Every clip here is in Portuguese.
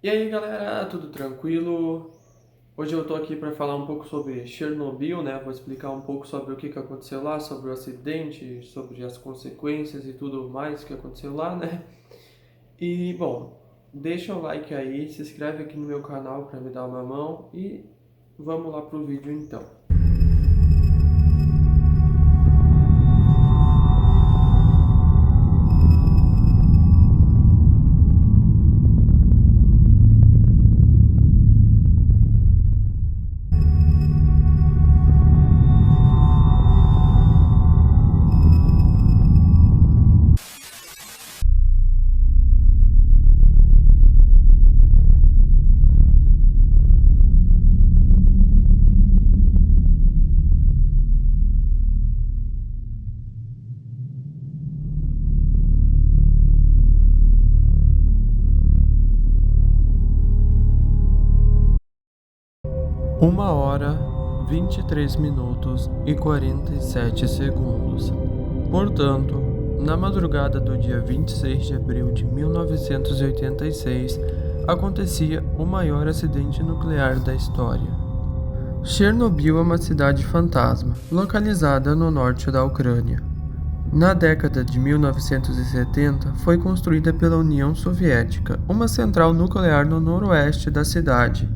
E aí galera, tudo tranquilo? Hoje eu tô aqui para falar um pouco sobre Chernobyl, né? Vou explicar um pouco sobre o que aconteceu lá, sobre o acidente, sobre as consequências e tudo mais que aconteceu lá, né? E bom, deixa o like aí, se inscreve aqui no meu canal para me dar uma mão e vamos lá pro vídeo então. Uma hora, 23 minutos e 47 segundos. Portanto, na madrugada do dia 26 de abril de 1986, acontecia o maior acidente nuclear da história. Chernobyl é uma cidade fantasma, localizada no norte da Ucrânia. Na década de 1970, foi construída pela União Soviética uma central nuclear no noroeste da cidade.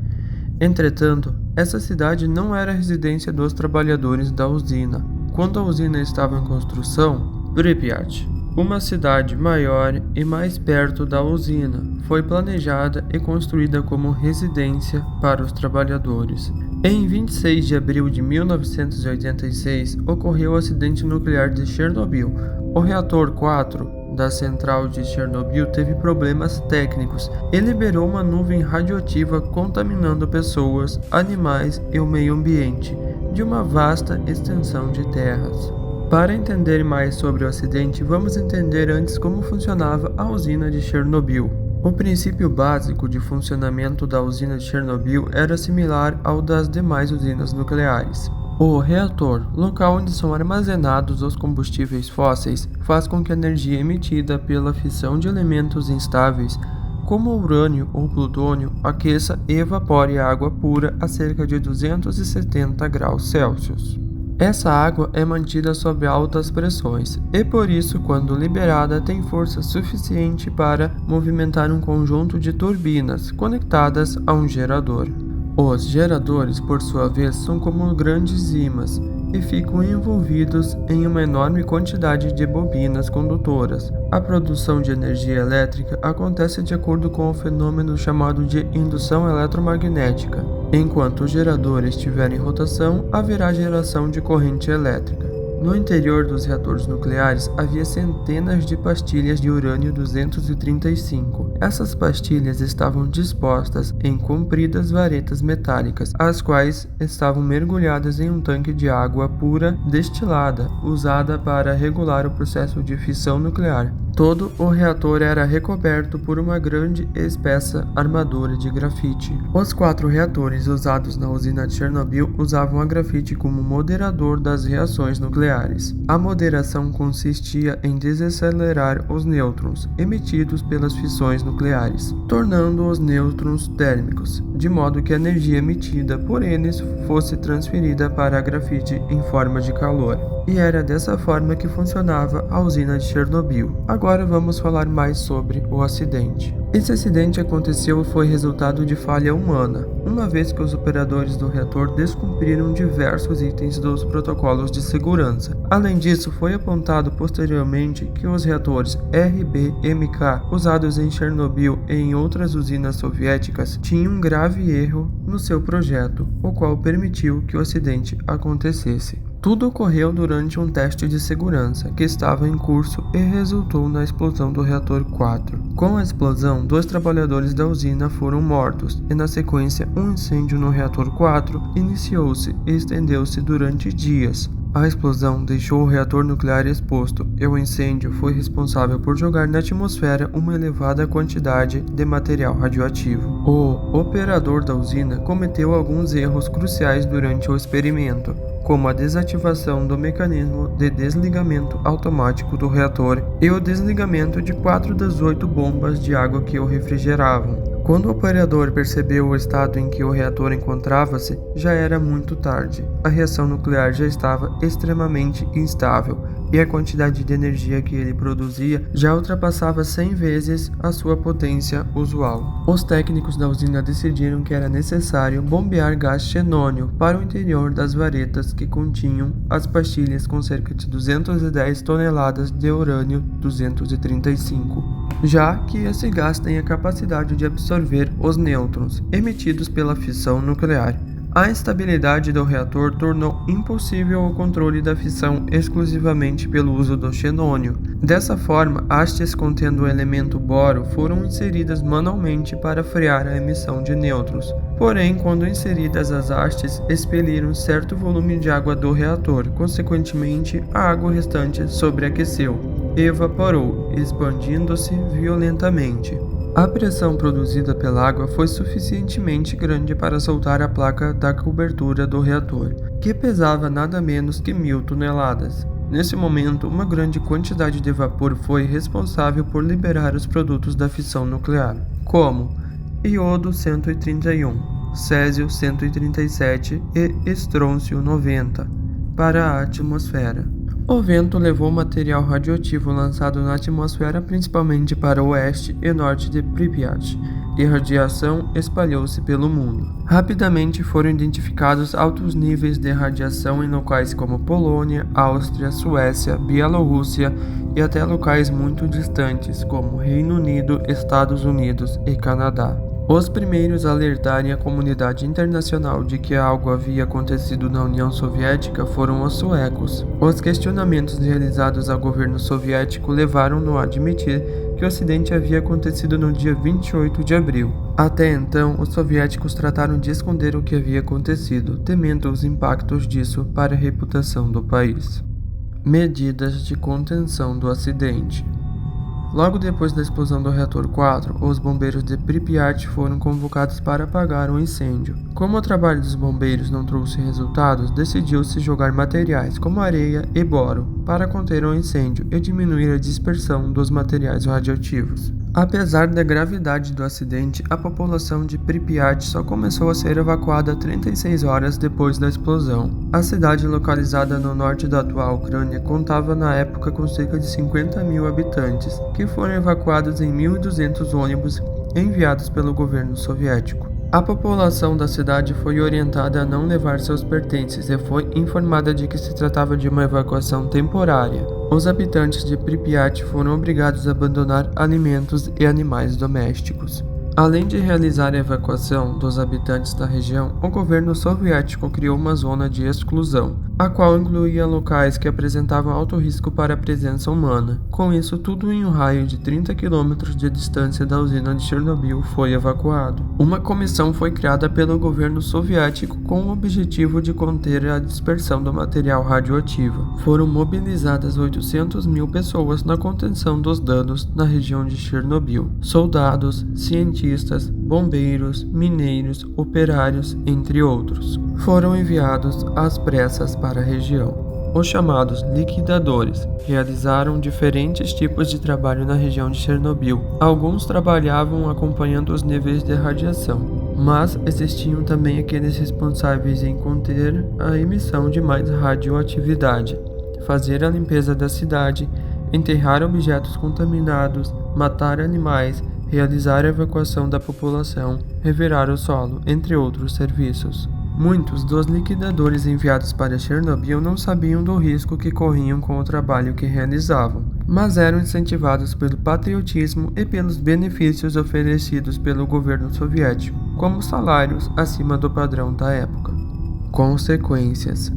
Entretanto, essa cidade não era a residência dos trabalhadores da usina. Quando a usina estava em construção, Pripyat, uma cidade maior e mais perto da usina, foi planejada e construída como residência para os trabalhadores. Em 26 de abril de 1986, ocorreu o acidente nuclear de Chernobyl. O reator 4 da central de Chernobyl teve problemas técnicos e liberou uma nuvem radioativa contaminando pessoas, animais e o meio ambiente de uma vasta extensão de terras. Para entender mais sobre o acidente, vamos entender antes como funcionava a usina de Chernobyl. O princípio básico de funcionamento da usina de Chernobyl era similar ao das demais usinas nucleares. O reator, local onde são armazenados os combustíveis fósseis, faz com que a energia emitida pela fissão de elementos instáveis, como o urânio ou plutônio, aqueça e evapore a água pura a cerca de 270 graus Celsius. Essa água é mantida sob altas pressões e, por isso, quando liberada, tem força suficiente para movimentar um conjunto de turbinas conectadas a um gerador. Os geradores, por sua vez, são como grandes ímãs e ficam envolvidos em uma enorme quantidade de bobinas condutoras. A produção de energia elétrica acontece de acordo com o fenômeno chamado de indução eletromagnética. Enquanto o gerador estiver em rotação, haverá geração de corrente elétrica. No interior dos reatores nucleares havia centenas de pastilhas de urânio-235. Essas pastilhas estavam dispostas em compridas varetas metálicas, as quais estavam mergulhadas em um tanque de água pura destilada, usada para regular o processo de fissão nuclear. Todo o reator era recoberto por uma grande e espessa armadura de grafite. Os 4 reatores usados na usina de Chernobyl usavam a grafite como moderador das reações nucleares. A moderação consistia em desacelerar os nêutrons emitidos pelas fissões nucleares, tornando os nêutrons térmicos, de modo que a energia emitida por eles fosse transferida para a grafite em forma de calor. E era dessa forma que funcionava a usina de Chernobyl. Agora vamos falar mais sobre o acidente. Esse acidente aconteceu e foi resultado de falha humana, uma vez que os operadores do reator descumpriram diversos itens dos protocolos de segurança. Além disso, foi apontado posteriormente que os reatores RBMK usados em Chernobyl e em outras usinas soviéticas tinham um grave erro no seu projeto, o qual permitiu que o acidente acontecesse. Tudo ocorreu durante um teste de segurança que estava em curso e resultou na explosão do reator 4. Com a explosão, 2 trabalhadores da usina foram mortos e, na sequência, um incêndio no reator 4 iniciou-se e estendeu-se durante dias. A explosão deixou o reator nuclear exposto e o incêndio foi responsável por jogar na atmosfera uma elevada quantidade de material radioativo. O operador da usina cometeu alguns erros cruciais durante o experimento, como a desativação do mecanismo de desligamento automático do reator e o desligamento de 4 das 8 bombas de água que o refrigeravam. Quando o operador percebeu o estado em que o reator encontrava-se, já era muito tarde. A reação nuclear já estava extremamente instável e a quantidade de energia que ele produzia já ultrapassava 100 vezes a sua potência usual. Os técnicos da usina decidiram que era necessário bombear gás xenônio para o interior das varetas que continham as pastilhas com cerca de 210 toneladas de urânio-235, já que esse gás tem a capacidade de absorver os nêutrons emitidos pela fissão nuclear. A instabilidade do reator tornou impossível o controle da fissão exclusivamente pelo uso do xenônio. Dessa forma, hastes contendo o elemento boro foram inseridas manualmente para frear a emissão de nêutrons. Porém, quando inseridas as hastes, expeliram certo volume de água do reator. Consequentemente, a água restante sobreaqueceu e evaporou, expandindo-se violentamente. A pressão produzida pela água foi suficientemente grande para soltar a placa da cobertura do reator, que pesava nada menos que 1000 toneladas. Nesse momento, uma grande quantidade de vapor foi responsável por liberar os produtos da fissão nuclear, como iodo 131, césio 137 e estrôncio 90, para a atmosfera. O vento levou material radioativo lançado na atmosfera principalmente para o oeste e norte de Pripyat, e a radiação espalhou-se pelo mundo. Rapidamente foram identificados altos níveis de radiação em locais como Polônia, Áustria, Suécia, Bielorrússia e até locais muito distantes como Reino Unido, Estados Unidos e Canadá. Os primeiros a alertarem a comunidade internacional de que algo havia acontecido na União Soviética foram os suecos. Os questionamentos realizados ao governo soviético levaram-no a admitir que o acidente havia acontecido no dia 28 de abril. Até então, os soviéticos trataram de esconder o que havia acontecido, temendo os impactos disso para a reputação do país. Medidas de contenção do acidente. Logo depois da explosão do reator 4, os bombeiros de Pripyat foram convocados para apagar o incêndio. Como o trabalho dos bombeiros não trouxe resultados, decidiu-se jogar materiais como areia e boro para conter o incêndio e diminuir a dispersão dos materiais radioativos. Apesar da gravidade do acidente, a população de Pripyat só começou a ser evacuada 36 horas depois da explosão. A cidade, localizada no norte da atual Ucrânia, contava na época com cerca de 50 mil habitantes, que foram evacuados em 1.200 ônibus enviados pelo governo soviético. A população da cidade foi orientada a não levar seus pertences e foi informada de que se tratava de uma evacuação temporária. Os habitantes de Pripyat foram obrigados a abandonar alimentos e animais domésticos. Além de realizar a evacuação dos habitantes da região, o governo soviético criou uma zona de exclusão, a qual incluía locais que apresentavam alto risco para a presença humana. Com isso, tudo em um raio de 30 km de distância da usina de Chernobyl foi evacuado. Uma comissão foi criada pelo governo soviético com o objetivo de conter a dispersão do material radioativo. Foram mobilizadas 800 mil pessoas na contenção dos danos na região de Chernobyl: soldados, cientistas, bombeiros, mineiros, operários, entre outros. Foram enviados às pressas para a região. Os chamados liquidadores realizaram diferentes tipos de trabalho na região de Chernobyl. Alguns trabalhavam acompanhando os níveis de radiação, mas existiam também aqueles responsáveis em conter a emissão de mais radioatividade, fazer a limpeza da cidade, enterrar objetos contaminados, matar animais, realizar a evacuação da população, revirar o solo, entre outros serviços. Muitos dos liquidadores enviados para Chernobyl não sabiam do risco que corriam com o trabalho que realizavam, mas eram incentivados pelo patriotismo e pelos benefícios oferecidos pelo governo soviético, como salários acima do padrão da época. Consequências.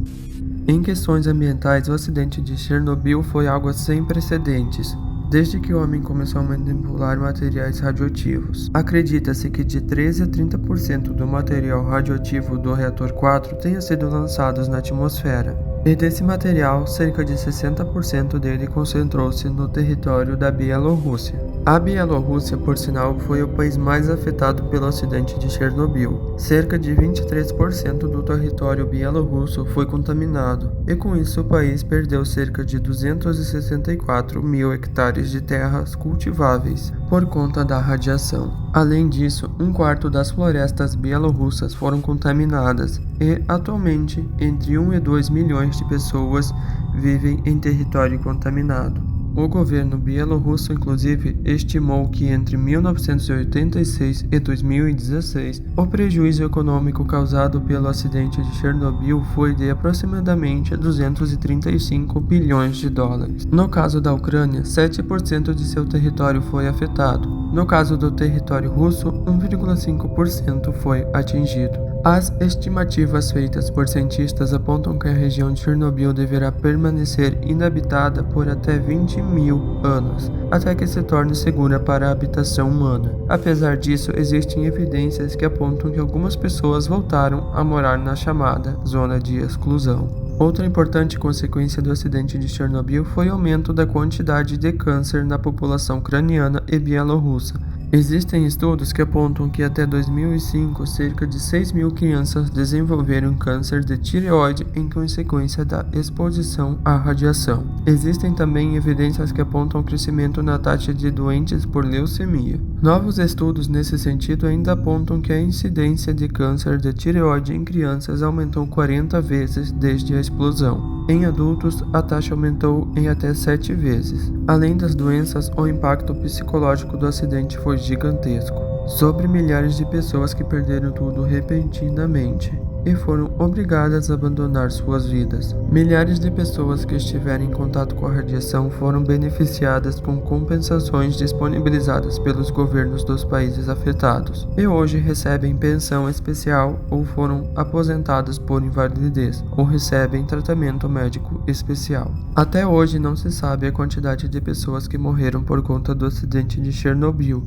Em questões ambientais, o acidente de Chernobyl foi algo sem precedentes, desde que o homem começou a manipular materiais radioativos. Acredita-se que de 13 a 30% do material radioativo do reator 4 tenha sido lançados na atmosfera, e desse material, cerca de 60% dele concentrou-se no território da Bielorrússia. A Bielorrússia, por sinal, foi o país mais afetado pelo acidente de Chernobyl. Cerca de 23% do território bielorrusso foi contaminado, e com isso o país perdeu cerca de 264 mil hectares de terras cultiváveis por conta da radiação. Além disso, um quarto das florestas bielorrussas foram contaminadas e, atualmente, entre 1 e 2 milhões de pessoas vivem em território contaminado. O governo bielorrusso, inclusive, estimou que entre 1986 e 2016, o prejuízo econômico causado pelo acidente de Chernobyl foi de aproximadamente 235 bilhões de dólares. No caso da Ucrânia, 7% de seu território foi afetado. No caso do território russo, 1,5% foi atingido. As estimativas feitas por cientistas apontam que a região de Chernobyl deverá permanecer inabitada por até 20 mil anos, até que se torne segura para a habitação humana. Apesar disso, existem evidências que apontam que algumas pessoas voltaram a morar na chamada zona de exclusão. Outra importante consequência do acidente de Chernobyl foi o aumento da quantidade de câncer na população ucraniana e bielorrussa. Existem estudos que apontam que até 2005, cerca de 6 mil crianças desenvolveram câncer de tireoide em consequência da exposição à radiação. Existem também evidências que apontam o crescimento na taxa de doentes por leucemia. Novos estudos nesse sentido ainda apontam que a incidência de câncer de tireoide em crianças aumentou 40 vezes desde a explosão. Em adultos, a taxa aumentou em até 7 vezes. Além das doenças, o impacto psicológico do acidente foi gigantesco. Sobre milhares de pessoas que perderam tudo repentinamente e foram obrigadas a abandonar suas vidas. Milhares de pessoas que estiveram em contato com a radiação foram beneficiadas com compensações disponibilizadas pelos governos dos países afetados e hoje recebem pensão especial ou foram aposentadas por invalidez ou recebem tratamento médico especial. Até hoje não se sabe a quantidade de pessoas que morreram por conta do acidente de Chernobyl.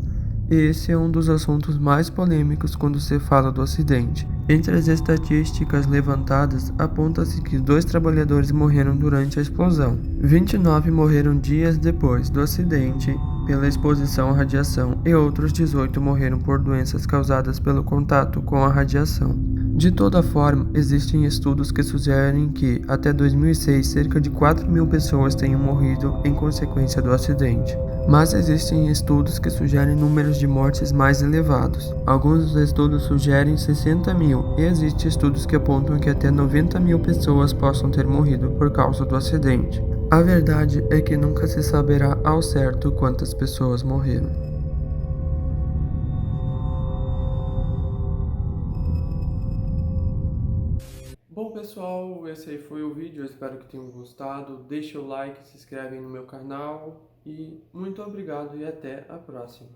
E esse é um dos assuntos mais polêmicos quando se fala do acidente. Entre as estatísticas levantadas, aponta-se que 2 trabalhadores morreram durante a explosão. 29 morreram dias depois do acidente pela exposição à radiação e outros 18 morreram por doenças causadas pelo contato com a radiação. De toda forma, existem estudos que sugerem que, até 2006, cerca de 4 mil pessoas tenham morrido em consequência do acidente. Mas existem estudos que sugerem números de mortes mais elevados. Alguns dos estudos sugerem 60 mil, e existem estudos que apontam que até 90 mil pessoas possam ter morrido por causa do acidente. A verdade é que nunca se saberá ao certo quantas pessoas morreram. Bom pessoal, esse aí foi o vídeo, eu espero que tenham gostado. Deixa o like, se inscreve no meu canal e muito obrigado e até a próxima.